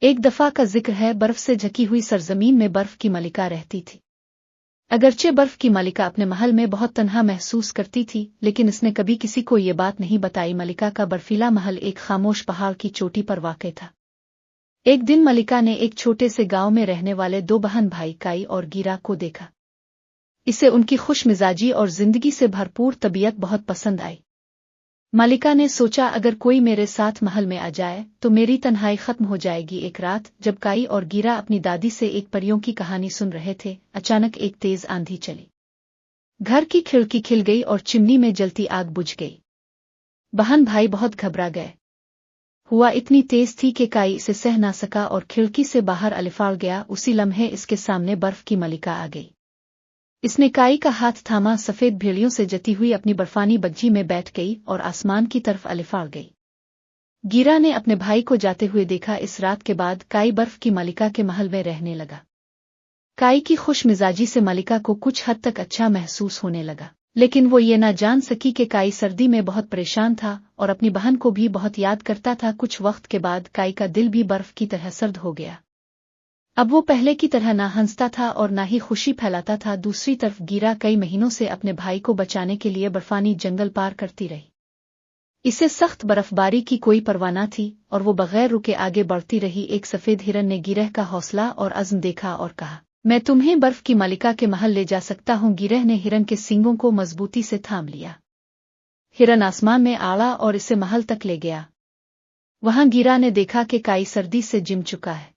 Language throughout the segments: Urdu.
ایک دفعہ کا ذکر ہے، برف سے ڈھکی ہوئی سرزمین میں برف کی ملکہ رہتی تھی۔ اگرچہ برف کی ملکہ اپنے محل میں بہت تنہا محسوس کرتی تھی، لیکن اس نے کبھی کسی کو یہ بات نہیں بتائی۔ ملکہ کا برفیلا محل ایک خاموش پہاڑ کی چوٹی پر واقع تھا۔ ایک دن ملکہ نے ایک چھوٹے سے گاؤں میں رہنے والے دو بہن بھائی کائی اور گیرا کو دیکھا۔ اسے ان کی خوش مزاجی اور زندگی سے بھرپور طبیعت بہت پسند آئی۔ ملکہ نے سوچا، اگر کوئی میرے ساتھ محل میں آ جائے تو میری تنہائی ختم ہو جائے گی۔ ایک رات جب کائی اور گیرا اپنی دادی سے ایک پریوں کی کہانی سن رہے تھے، اچانک ایک تیز آندھی چلی۔ گھر کی کھڑکی کھل گئی اور چمنی میں جلتی آگ بجھ گئی۔ بہن بھائی بہت گھبرا گئے۔ ہوا اتنی تیز تھی کہ کائی اسے سہ نہ سکا اور کھڑکی سے باہر الفاڑ گیا۔ اسی لمحے اس کے سامنے برف کی ملکہ آ گئی۔ اس نے کائی کا ہاتھ تھاما، سفید بھیڑیوں سے جتی ہوئی اپنی برفانی بگھی میں بیٹھ گئی اور آسمان کی طرف الفاڑ گئی۔ گیرا نے اپنے بھائی کو جاتے ہوئے دیکھا۔ اس رات کے بعد کائی برف کی ملکہ کے محل میں رہنے لگا۔ کائی کی خوش مزاجی سے ملکہ کو کچھ حد تک اچھا محسوس ہونے لگا، لیکن وہ یہ نہ جان سکی کہ کائی سردی میں بہت پریشان تھا اور اپنی بہن کو بھی بہت یاد کرتا تھا۔ کچھ وقت کے بعد کائی کا دل بھی برف کی طرح سرد ہو گیا۔ اب وہ پہلے کی طرح نہ ہنستا تھا اور نہ ہی خوشی پھیلاتا تھا۔ دوسری طرف گیرا کئی مہینوں سے اپنے بھائی کو بچانے کے لیے برفانی جنگل پار کرتی رہی۔ اسے سخت برف باری کی کوئی پرواہ نہ تھی اور وہ بغیر رکے آگے بڑھتی رہی۔ ایک سفید ہرن نے گیرہ کا حوصلہ اور عزم دیکھا اور کہا، میں تمہیں برف کی ملکہ کے محل لے جا سکتا ہوں۔ گیرہ نے ہرن کے سینگوں کو مضبوطی سے تھام لیا۔ ہرن آسمان میں آڑا اور اسے محل تک لے گیا۔ وہاں گیرا نے دیکھا کہ کائی سردی سے جم چکا ہے۔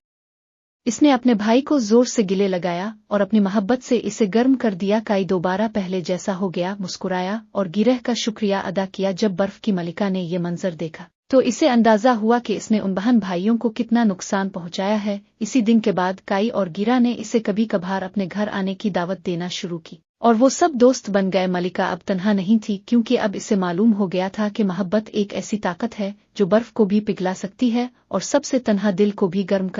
اس نے اپنے بھائی کو زور سے گلے لگایا اور اپنی محبت سے اسے گرم کر دیا۔ کائی دوبارہ پہلے جیسا ہو گیا، مسکرایا اور گیرہ کا شکریہ ادا کیا۔ جب برف کی ملکہ نے یہ منظر دیکھا تو اسے اندازہ ہوا کہ اس نے ان بہن بھائیوں کو کتنا نقصان پہنچایا ہے۔ اسی دن کے بعد کائی اور گیرا نے اسے کبھی کبھار اپنے گھر آنے کی دعوت دینا شروع کی اور وہ سب دوست بن گئے۔ ملکہ اب تنہا نہیں تھی، کیونکہ اب اسے معلوم ہو گیا تھا کہ محبت ایک ایسی طاقت ہے جو برف کو بھی پگھلا سکتی ہے اور سب سے تنہا دل کو بھی گرم کر